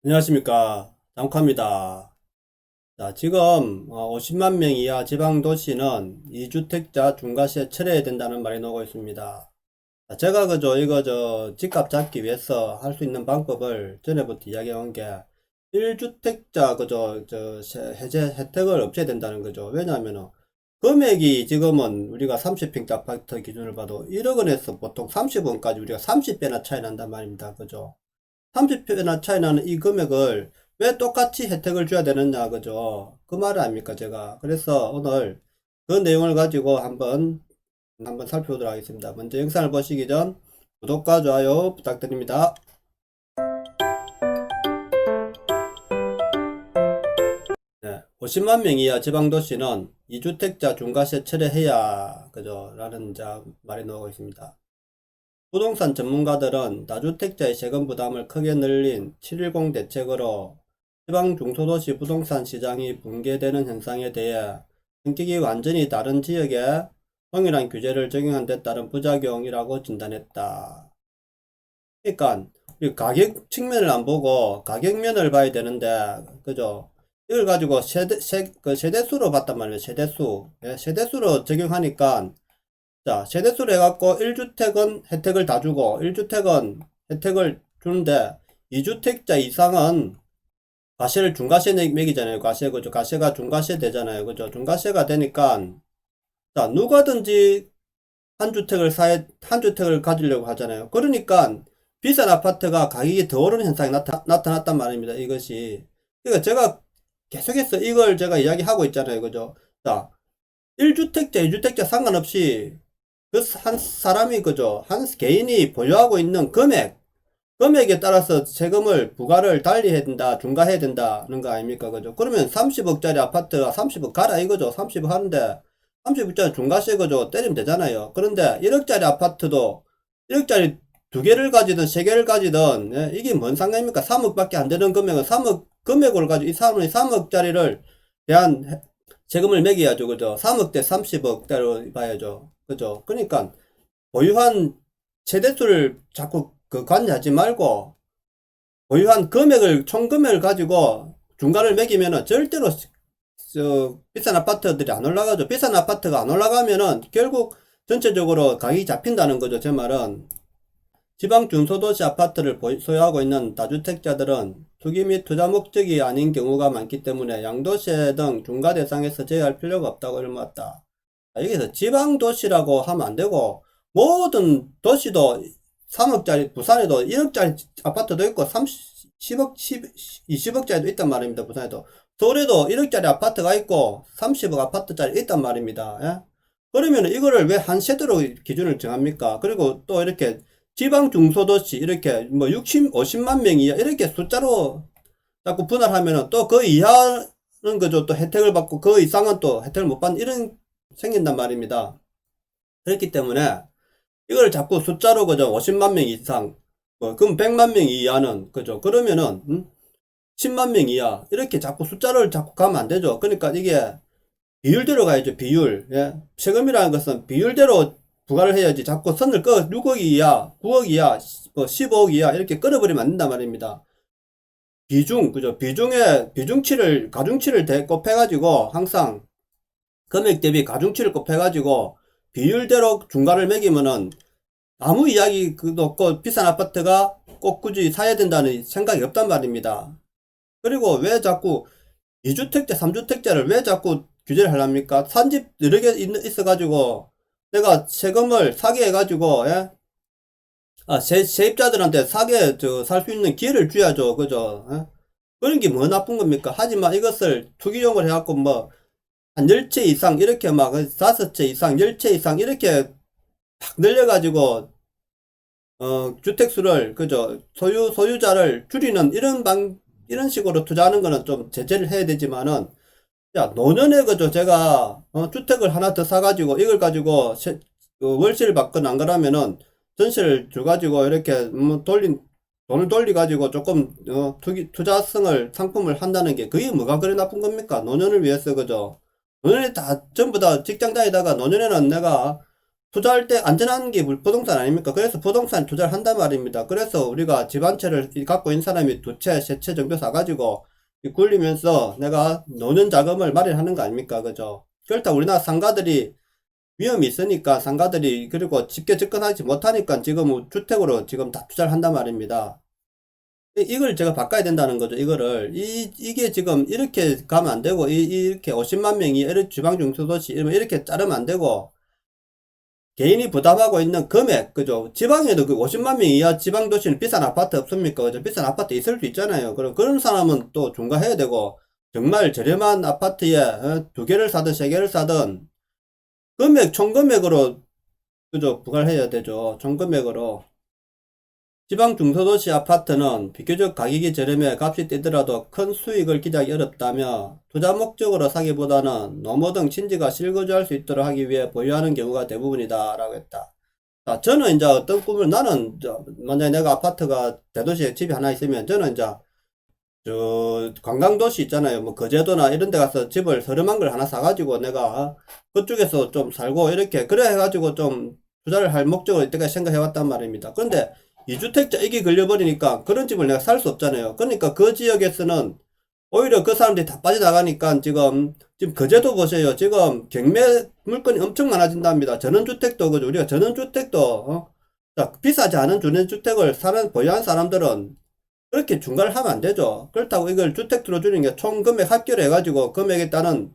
안녕하십니까. 장카입니다. 자, 지금 50만 명 이하 지방 도시는 2주택자 중과세 철회해야 된다는 말이 나오고 있습니다. 자, 제가 그저 이거 집값 잡기 위해서 할 수 있는 방법을 전에부터 이야기해 온 게 1주택자 해제 혜택을 없애야 된다는 거죠. 왜냐하면 금액이 지금은 우리가 30평대 아파트 기준을 봐도 1억 원에서 보통 30원까지 우리가 30배나 차이 난단 말입니다. 그죠? 30배나 차이 나는 이 금액을 왜 똑같이 혜택을 줘야 되느냐, 그죠? 그 말을 아닙니까, 제가. 그래서 오늘 그 내용을 가지고 한번 살펴보도록 하겠습니다. 먼저 영상을 보시기 전 구독과 좋아요 부탁드립니다. 네, 50만 명 이하 지방도시는 2주택자 중과세 철회해야, 그죠? 라는 말이 나오고 있습니다. 부동산 전문가들은 다주택자의 세금 부담을 크게 늘린 710 대책으로 지방 중소도시 부동산 시장이 붕괴되는 현상에 대해 성격이 완전히 다른 지역에 동일한 규제를 적용한 데 따른 부작용이라고 진단했다. 그러니까 가격 측면을 안 보고 가격면을 봐야 되는데, 그죠? 이걸 가지고 세대수로 봤단 말이에요. 세대수. 예, 세대수로 적용하니까, 자, 세대수로 해갖고 1주택은 혜택을 다 주고 1주택은 혜택을 주는데 2주택자 이상은 과세를 중과세 매기잖아요. 과세, 그죠? 과세가 중과세 되잖아요. 그죠? 중과세가 되니까, 자, 누가든지 한 주택을 가지려고 하잖아요. 그러니까 비싼 아파트가 가격이 더 오르는 현상이 나타났단 말입니다. 이것이. 그러니까 제가 계속해서 이걸 제가 이야기하고 있잖아요. 그죠? 자, 1주택자, 2주택자 상관없이 그 한 사람이, 그죠? 한 개인이 보유하고 있는 금액에 따라서 세금을 부과를 달리 해야 된다, 중과해야 된다는 거 아닙니까? 그죠? 그러면 30억짜리 아파트가 30억 가라 이거죠. 30억 하는데 30억짜리 중과세, 그죠? 때리면 되잖아요. 그런데 1억짜리 아파트도 1억짜리 두 개를 가지든 세 개를 가지든, 예? 이게 뭔 상관입니까? 3억밖에 안 되는 금액은 3억 금액을 가지고 이 사람이 3억짜리를 대한 세금을 매겨야죠. 그죠? 3억 대 30억대로 봐야죠. 그죠? 그러니까 보유한 세대수를 자꾸 관여하지 말고 보유한 총 금액을 가지고 중간을 매기면은 절대로 비싼 아파트들이 안 올라가죠. 비싼 아파트가 안 올라가면은 결국 전체적으로 가격이 잡힌다는 거죠. 제 말은 지방 중소도시 아파트를 소유하고 있는 다주택자들은 투기 및 투자 목적이 아닌 경우가 많기 때문에 양도세 등 중과 대상에서 제외할 필요가 없다고 일렀다. 여기서 지방 도시라고 하면 안 되고 모든 도시도 3억짜리, 부산에도 1억짜리 아파트도 있고 10억, 20억짜리도 있단 말입니다. 부산에도. 서울에도 1억짜리 아파트가 있고 30억 아파트짜리 있단 말입니다. 예? 그러면 이거를 왜 한 세대로 기준을 정합니까? 그리고 또 이렇게 지방 중소도시 이렇게 뭐 50만 명 이하 이렇게 숫자로 자꾸 분할하면은 또 그 이하는 그죠? 또 혜택을 받고 그 이상은 또 혜택을 못 받는 이런 생긴단 말입니다. 그렇기 때문에 이걸 자꾸 숫자로 그죠? 50만 명 이상, 그럼 100만 명 이하는 그죠? 그러면은 10만 명 이하 이렇게 자꾸 숫자를 자꾸 가면 안 되죠. 그러니까 이게 비율대로 가야죠. 비율. 예? 세금이라는 것은 비율대로 부과를 해야지 자꾸 선을 꺼 6억 이하, 9억 이하, 15억 이하 이렇게 끌어버리면 안 된단 말입니다. 그죠? 가중치를 곱해가지고 항상 금액 대비 가중치를 곱해가지고 비율대로 중과를 매기면은 아무 이야기 도 없고 비싼 아파트가 꼭 굳이 사야 된다는 생각이 없단 말입니다. 그리고 왜 자꾸 2주택자, 3주택자를 왜 자꾸 규제를 하랍니까? 산집 여러 개 있어가지고 내가 세금을 사게 해가지고, 예? 세입자들한테 사게 살 수 있는 기회를 줘야죠. 그죠? 예? 그런 게 뭐 나쁜 겁니까? 하지만 이것을 투기용을 해갖고 뭐 한 10채 이상 이렇게 막 5채 이상 10채 이상 이렇게 팍 늘려가지고 주택수를 그죠 소유자를 줄이는 이런 식으로 투자하는 거는 좀 제재를 해야 되지만은 야 노년에 그죠 제가 주택을 하나 더 사가지고 이걸 가지고 월세를 받거나 안 그러면은 전세를 줘가지고 이렇게 돈을 돌려가지고 조금 투자성을 상품을 한다는 게 그게 뭐가 그래 나쁜 겁니까? 노년을 위해서 그죠? 노년에 다 전부 다 직장 다니다가 노년에는 내가 투자할 때 안전한 게 부동산 아닙니까? 그래서 부동산 투자를 한단 말입니다. 그래서 우리가 집 한 채를 갖고 있는 사람이 두 채, 세 채 정도 사가지고 굴리면서 내가 노는 자금을 마련하는 거 아닙니까? 그죠? 그렇다고 우리나라 상가들이 위험이 있으니까 상가들이 그리고 쉽게 접근하지 못하니까 지금 주택으로 지금 다 투자를 한단 말입니다. 이걸 제가 바꿔야 된다는 거죠. 이거를 이게 지금 이렇게 가면 안 되고 이렇게 50만 명이 이렇게 지방 중소도시 이렇게 자르면 안 되고 개인이 부담하고 있는 금액, 그죠? 지방에도 그 50만 명 이하 지방 도시는 비싼 아파트 없습니까? 그죠? 비싼 아파트 있을 수 있잖아요. 그럼 그런 사람은 또 중과해야 되고 정말 저렴한 아파트에 두 개를 사든 세 개를 사든 금액 총 금액으로 그죠? 부과해야 되죠. 총 금액으로. 지방 중소도시 아파트는 비교적 가격이 저렴해 값이 뛰더라도 큰 수익을 기대하기 어렵다며 투자 목적으로 사기보다는 노모 등 친지가 실거주할 수 있도록 하기 위해 보유하는 경우가 대부분이다 라고 했다. 자, 저는 이제 어떤 꿈을 나는 만약에 내가 아파트가 대도시에 집이 하나 있으면 저는 이제 저 관광도시 있잖아요. 뭐 거제도나 이런 데 가서 집을 서름한 걸 하나 사가지고 내가 그쪽에서 좀 살고 이렇게 그래 해가지고 좀 투자를 할 목적으로 이때까지 생각해 왔단 말입니다. 그런데 이주택자 이게 걸려버리니까 그런 집을 내가 살 수 없잖아요. 그러니까 그 지역에서는 오히려 그 사람들이 다 빠져나가니까 지금 거제도 보세요. 지금 경매 물건이 엄청 많아진답니다. 전원주택도 그죠. 우리가 전원주택도 자, 비싸지 않은 전원주택을 보유한 사람들은 그렇게 중과를 하면 안 되죠. 그렇다고 이걸 주택 들어주는 게 총 금액 합계를 해가지고 금액에 따른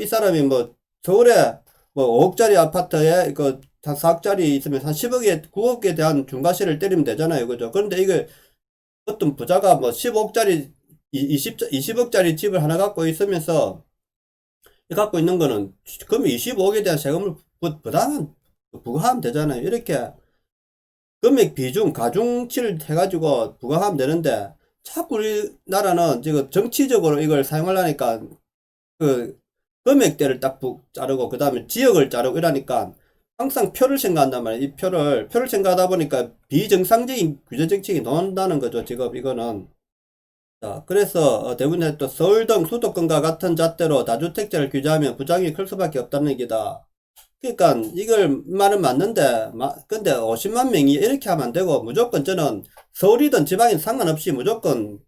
이 사람이 뭐 서울에 뭐 5억짜리 아파트에 한 4억짜리 있으면 한 10억에 9억에 대한 중과세를 때리면 되잖아요. 그죠? 그런데 이게 어떤 부자가 뭐 15억짜리 20억짜리 집을 하나 갖고 있으면서 갖고 있는 거는 그러면 25억에 대한 세금을 부과하면 되잖아요. 이렇게 금액 비중 가중치를 해가지고 부과하면 되는데 자꾸 우리나라는 지금 정치적으로 이걸 사용하려니까 그 금액대를 딱 자르고 그 다음에 지역을 자르고 이러니까 항상 표를 생각한단 말이에요. 이 표를 생각하다 보니까 비정상적인 규제 정책이 나온다는 거죠. 지금 이거는. 자, 그래서 대부분의 또 서울 등 수도권과 같은 잣대로 다주택자를 규제하면 부작용이 클 수밖에 없다는 얘기다. 그러니까 이걸 말은 맞는데 근데 50만 명이 이렇게 하면 안 되고 무조건 저는 서울이든 지방이든 상관없이 무조건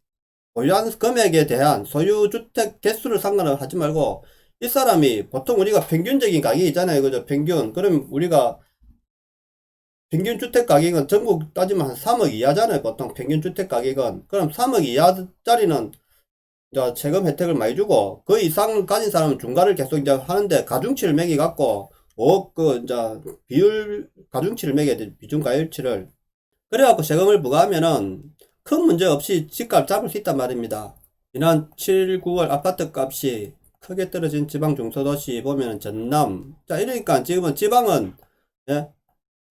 보유한 금액에 대한 소유주택 개수를 상관을 하지 말고 이 사람이 보통 우리가 평균적인 가격이 있잖아요. 그죠? 평균. 그럼 우리가 평균 주택 가격은 전국 따지면 한 3억 이하잖아요. 보통 평균 주택 가격은. 그럼 3억 이하짜리는 이제 세금 혜택을 많이 주고 그 이상을 가진 사람은 중과를 계속 이제 하는데 가중치를 매겨 갖고 5억 이제 비율 가중치를 매겨야 돼. 비중 가율치를. 그래 갖고 세금을 부과하면은 큰 문제 없이 집값 잡을 수 있단 말입니다. 지난 7, 9월 아파트 값이 크게 떨어진 지방 중소도시 보면은 전남. 자, 이러니까 지금은 지방은, 예?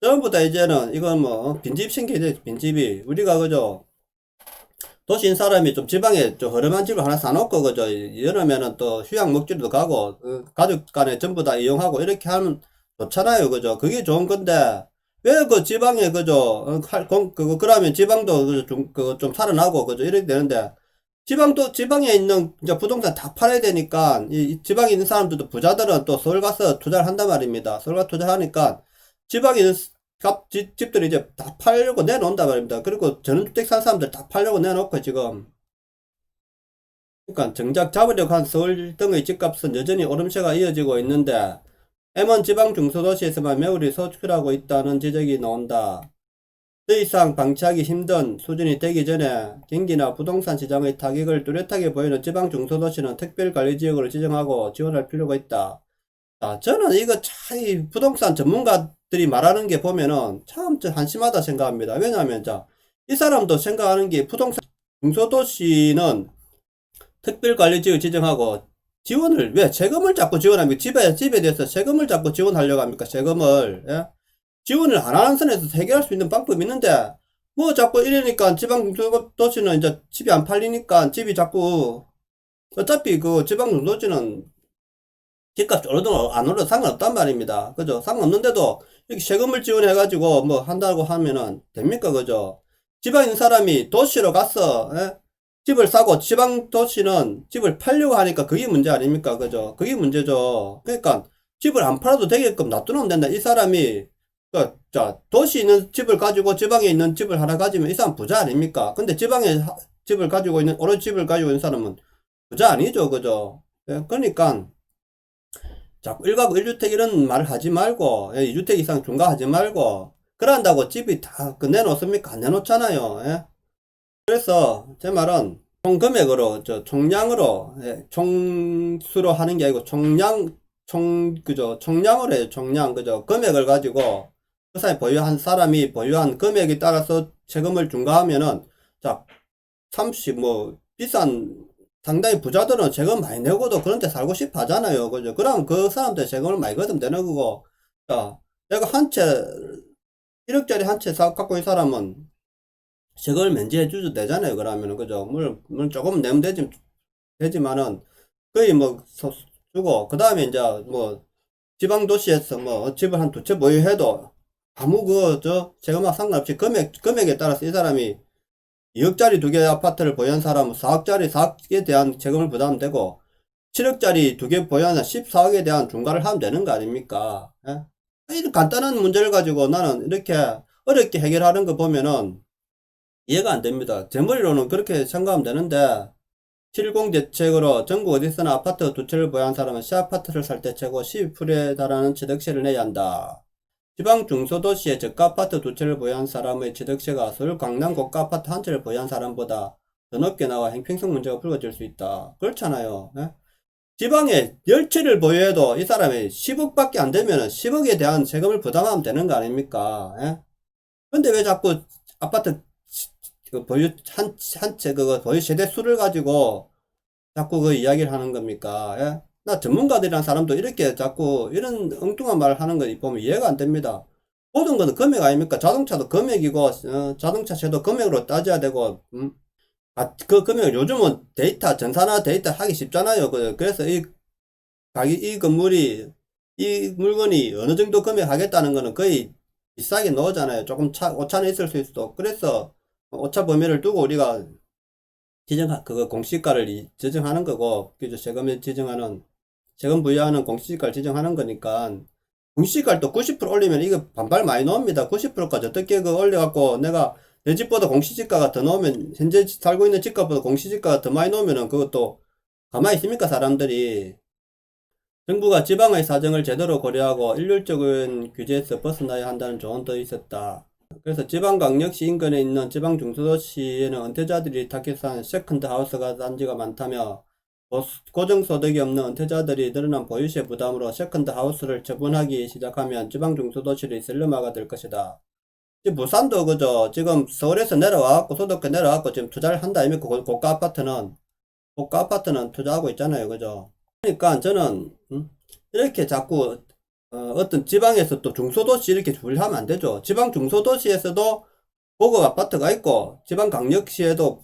전부 다 이제는 이건 뭐, 빈집 생기죠, 빈집이. 우리가 그죠? 도시인 사람이 좀 지방에 좀 허름한 집을 하나 사놓고, 그죠? 이러면은 또 휴양 목적으로도 가고, 가족 간에 전부 다 이용하고, 이렇게 하면 좋잖아요, 그죠? 그게 좋은 건데, 왜 그 지방에, 그죠? 그러면 지방도 좀 살아나고, 그죠? 이렇게 되는데, 지방에 있는 이제 부동산 다 팔아야 되니까, 이 지방에 있는 사람들도 부자들은 또 서울 가서 투자를 한단 말입니다. 서울 가서 투자를 하니까, 지방에 있는 집들이 이제 다 팔려고 내놓는단 말입니다. 그리고 전원주택 산 사람들 다 팔려고 내놓고 지금. 그러니까 정작 잡으려고 한 서울 등의 집값은 여전히 오름세가 이어지고 있는데, M1 지방 중소도시에서만 매물이 소출하고 있다는 지적이 나온다. 더 이상 방치하기 힘든 수준이 되기 전에 경기나 부동산 시장의 타격을 뚜렷하게 보이는 지방 중소도시는 특별관리지역으로 지정하고 지원할 필요가 있다. 자, 저는 이거 참 부동산 전문가들이 말하는 게 보면은 참 한심하다 생각합니다. 왜냐하면 이 사람도 생각하는 게 부동산 중소도시는 특별관리지역 지정하고 지원을 왜 세금을 자꾸 지원합니까? 집에 대해서 세금을 자꾸 지원하려고 합니까? 세금을. 예? 지원을 안 하는 선에서 해결할 수 있는 방법이 있는데, 뭐 자꾸 이러니까 지방 도시는 이제 집이 안 팔리니까 집이 자꾸, 어차피 그 지방 도시는 집값 오르든 안 오르든 상관없단 말입니다. 그죠? 상관없는데도 이렇게 세금을 지원해가지고 뭐 한다고 하면은 됩니까? 그죠? 지방에 있는 사람이 도시로 가서, 예? 집을 사고 지방 도시는 집을 팔려고 하니까 그게 문제 아닙니까? 그죠? 그게 문제죠. 그러니까 집을 안 팔아도 되게끔 놔두면 된다. 이 사람이 자, 도시 있는 집을 가지고 지방에 있는 집을 하나 가지면 이 사람 부자 아닙니까? 근데 지방에 집을 가지고 있는, 오른 집을 가지고 있는 사람은 부자 아니죠, 그죠? 예, 그러니까, 자꾸 1가구 1주택 이런 말을 하지 말고, 예, 2주택 이상 중과하지 말고, 그런다고 집이 다 그 내놓습니까? 안 내놓잖아요. 예? 그래서 제 말은 총 금액으로, 총량으로, 예, 총수로 하는 게 아니고 총량, 그죠? 총량으로 해요, 총량, 그죠? 금액을 가지고 그 사람이 보유한 사람이 보유한 금액에 따라서 세금을 중과하면은, 자, 30, 뭐, 비싼, 상당히 부자들은 세금 많이 내고도 그런 데 살고 싶어 하잖아요. 그죠? 그럼 그 사람들 세금을 많이 걷으면 되는 거고, 자, 내가 한 채, 1억짜리 한 채 갖고 있는 사람은 세금을 면제해 주도 되잖아요. 그러면은, 그죠? 물론 조금 내면 되지만은, 거의 뭐, 주고, 그 다음에 이제 뭐, 지방 도시에서 뭐, 집을 한 두 채 보유해도 아무 세금하고 상관없이 금액에 따라서 이 사람이 2억짜리 두 개 아파트를 보유한 사람은 4억에 대한 세금을 부담하면 되고, 7억짜리 두 개 보유한 14억에 대한 중과를 하면 되는 거 아닙니까? 예? 이런 간단한 문제를 가지고 나는 이렇게 어렵게 해결하는 거 보면은 이해가 안 됩니다. 제 머리로는 그렇게 생각하면 되는데, 70 대책으로 전국 어디서나 아파트 두 채를 보유한 사람은 시아파트를 살 때 최고 12%에 달하는 취득세를 내야 한다. 지방 중소도시의 저가 아파트 두 채를 보유한 사람의 취득세가 서울 강남 고가 아파트 한 채를 보유한 사람보다 더 높게 나와 형평성 문제가 불거질 수 있다. 그렇잖아요. 예? 지방에 10채를 보유해도 이 사람이 10억밖에 안 되면 10억에 대한 세금을 부담하면 되는 거 아닙니까? 예? 근데 왜 자꾸 아파트 그 보유 한 채 그거 보유 세대 수를 가지고 자꾸 그 이야기를 하는 겁니까? 예? 나 전문가들이란 사람도 이렇게 자꾸 이런 엉뚱한 말을 하는 거 보면 이해가 안 됩니다. 모든 거는 금액 아닙니까? 자동차도 금액이고, 자동차 세도 금액으로 따져야 되고, 그 금액, 요즘은 데이터, 전산화 데이터 하기 쉽잖아요. 그래서 이 건물이, 이 물건이 어느 정도 금액 하겠다는 거는 거의 비싸게 나오잖아요. 조금 오차는 있을 수 있어. 그래서 오차 범위를 두고 우리가 그거 공시가를 지정하는 거고, 그죠? 세금을 지정하는, 세금 부여하는 공시가를 지정하는 거니까, 공시가를 또 90% 올리면 이거 반발 많이 나옵니다. 90%까지 어떻게 그 올려갖고 내가 내 집보다 공시지가가 더 나오면, 현재 살고 있는 집값보다 공시지가가 더 많이 나오면은 그것도 가만히 있습니까, 사람들이? 정부가 지방의 사정을 제대로 고려하고 일률적인 규제에서 벗어나야 한다는 조언도 있었다. 그래서 지방광역시 인근에 있는 지방 중소도시에는 은퇴자들이 타깃한 세컨드 하우스가 단지가 많다며, 고정소득이 없는 은퇴자들이 늘어난 보유세 부담으로 세컨드 하우스를 처분하기 시작하면 지방 중소도시를 슬럼화가 될 것이다. 지금 부산도 그죠? 지금 서울에서 내려와갖고 소득세 내려와갖고 지금 투자를 한다 아닙니까? 고가 아파트는 투자하고 있잖아요. 그죠? 그러니까 저는 이렇게 자꾸 어떤 지방에서 또 중소도시 이렇게 분리하면 안 되죠. 지방 중소도시에서도 고급 아파트가 있고 지방 강력시에도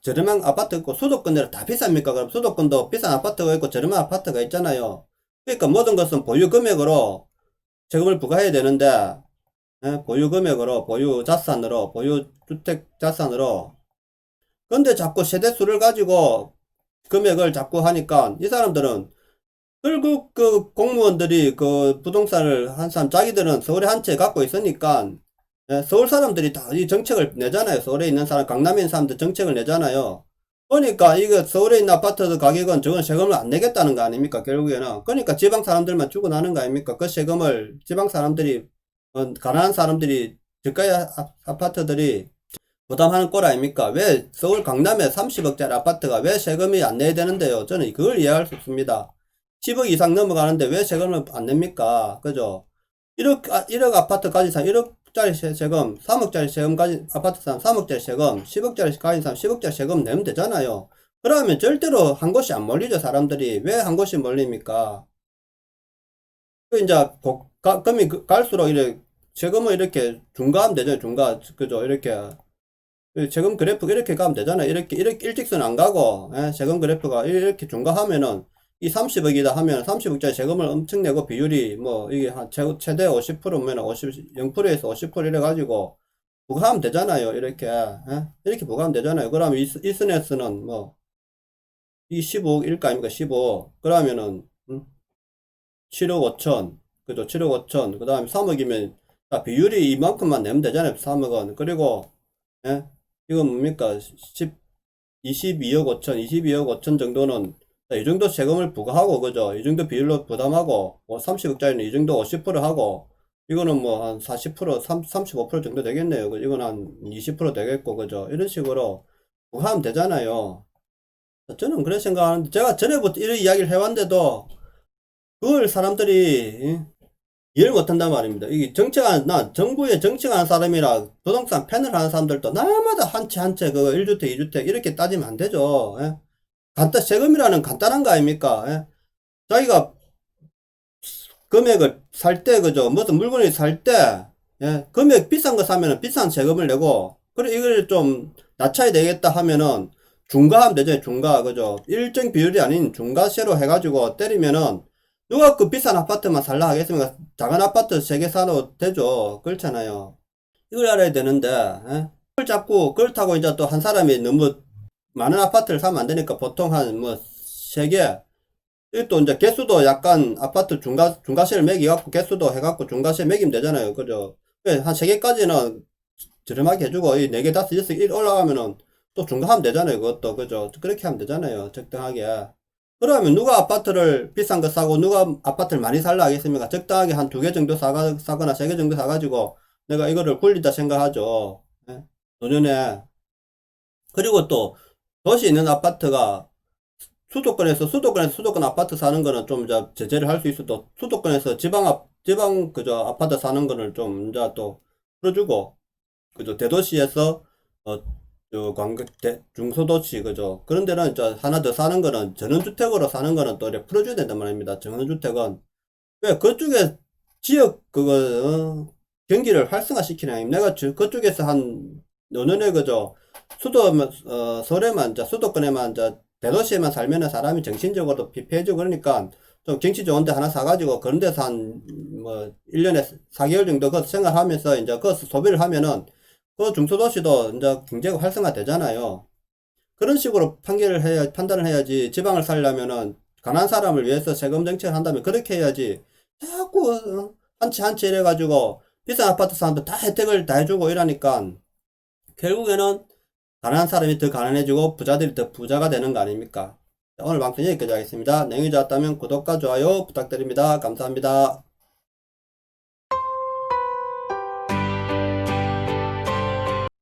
저렴한 아파트 있고, 수도권 내로 다 비쌉니까? 그럼 수도권도 비싼 아파트가 있고 저렴한 아파트가 있잖아요. 그러니까 모든 것은 보유 금액으로 세금을 부과해야 되는데, 예? 보유 금액으로, 보유 자산으로, 보유 주택 자산으로. 근데 자꾸 세대수를 가지고 금액을 자꾸 하니까 이 사람들은, 결국 그 공무원들이 그 부동산을 한 사람, 자기들은 서울에 한 채 갖고 있으니까, 예, 서울 사람들이 다 이 정책을 내잖아요. 서울에 있는 사람, 강남에 있는 사람들 정책을 내잖아요. 그러니까 이거 서울에 있는 아파트 가격은 저건 세금을 안 내겠다는 거 아닙니까? 결국에는. 그러니까 지방 사람들만 주고 나는 거 아닙니까? 그 세금을 지방 사람들이, 가난한 사람들이, 저가의 아파트들이 부담하는 꼴 아닙니까? 왜 서울 강남에 30억짜리 아파트가 왜 세금이 안 내야 되는데요? 저는 그걸 이해할 수 없습니다. 10억 이상 넘어가는데 왜 세금을 안 냅니까? 그죠? 1억 아파트 가진 사람 1억짜리 세금, 3억짜리 세금 가진 아파트 사람 3억짜리 세금, 10억짜리 가진 사람 10억짜리 세금 내면 되잖아요. 그러면 절대로 한 곳이 안 몰리죠, 사람들이. 왜 한 곳이 몰립니까? 그 이제 금이 갈수록 이렇게 세금을 이렇게 중과하면 되죠, 중과. 그죠? 이렇게. 세금 그래프 이렇게 가면 되잖아요. 이렇게 일직선 안 가고, 예? 세금 그래프가 이렇게 중과하면은, 이 30억이다 하면 30억짜리 세금을 엄청 내고 비율이 뭐 이게 한 최대 50%면 0%에서 50% 이래 가지고 부과하면 되잖아요. 이렇게 예? 이렇게 부과하면 되잖아요. 그러면 이스넷스는 뭐 이 15억 일가 아닙니까? 15억 그러면은 7억 5천 그죠? 7억 5천 그 다음에 3억이면 자, 비율이 이만큼만 내면 되잖아요. 3억 원. 그리고, 예? 이건 뭡니까? 22억 5천, 22억 5천 정도는, 자, 이 정도 세금을 부과하고, 그죠? 이 정도 비율로 부담하고, 뭐 30억짜리는 이 정도 50% 하고, 이거는 뭐 한 40%, 35% 정도 되겠네요. 이건 한 20% 되겠고, 그죠? 이런 식으로 부과하면 되잖아요. 저는 그렇게 생각하는데, 제가 전에부터 이런 이야기를 해왔는데도, 그걸 사람들이, 이해를 못한단 말입니다. 이게 나 정부에 정치하는 사람이라 부동산 패널 하는 사람들도 날마다 한 채 한 채 그 1주택, 2주택 이렇게 따지면 안 되죠. 예? 세금이라는 간단한 거 아닙니까? 예? 자기가 금액을 살 때, 그죠? 무슨 물건을 살 때, 예? 금액 비싼 거 사면은 비싼 세금을 내고, 그래, 이걸 좀 낮춰야 되겠다 하면은 중과하면 되죠. 중과, 그죠? 일정 비율이 아닌 중과세로 해가지고 때리면은 누가 그 비싼 아파트만 살라 하겠습니까? 작은 아파트 3개 사도 되죠. 그렇잖아요. 이걸 알아야 되는데, 예? 그걸 자꾸, 그렇다고 이제 또 한 사람이 너무 많은 아파트를 사면 안 되니까 보통 한 뭐 3개, 또 이제 개수도 약간 아파트 중과세를 매기갖고 개수도 해갖고 중과세 매기면 되잖아요. 그죠? 한 3개까지는 저렴하게 해주고, 이 4개, 5, 6, 1 올라가면은 또 중과하면 되잖아요. 그것도. 그죠? 그렇게 하면 되잖아요. 적당하게. 그러면 누가 아파트를 비싼 거 사고 누가 아파트를 많이 살라 하겠습니까? 적당하게 한 2개 정도 사거나 3개 정도 사가지고 내가 이거를 굴리다 생각하죠. 예? 노년에. 그리고 또 도시에 있는 아파트가 수도권 아파트 사는 거는 좀 이제 제재를 할 수 있어도 수도권에서 지방 그저 아파트 사는 거는 좀 이제 또 풀어주고, 그죠? 대도시에서 어, 중소도시 그죠? 그런 데는 이제 하나 더 사는 거는 전원주택으로 사는 거는 또 이렇게 풀어줘야 된단 말입니다. 전원주택은 왜 그쪽에 지역 경기를 활성화시키는 아닙니까? 내가 그쪽에서 한 노년에 그죠? 서울에만 이제 수도권에만 이제 대도시에만 살면은 사람이 정신적으로 피폐해지고 그러니까 좀 경치 좋은 데 하나 사가지고 그런 데서 한 뭐 1년에 4개월 정도 거기서 생활하면서 이제 거기서 소비를 하면은 그 중소도시도 이제 경제가 활성화 되잖아요. 그런 식으로 판단을 해야지. 지방을 살려면은 가난한 사람을 위해서 세금 정책을 한다면 그렇게 해야지. 자꾸 한 채 한 채 이래가지고 비싼 아파트 사람들 다 혜택을 다 해주고 이러니까 결국에는 가난한 사람이 더 가난해지고 부자들이 더 부자가 되는 거 아닙니까? 오늘 방송 여기까지 하겠습니다. 내용이 좋았다면 구독과 좋아요 부탁드립니다. 감사합니다.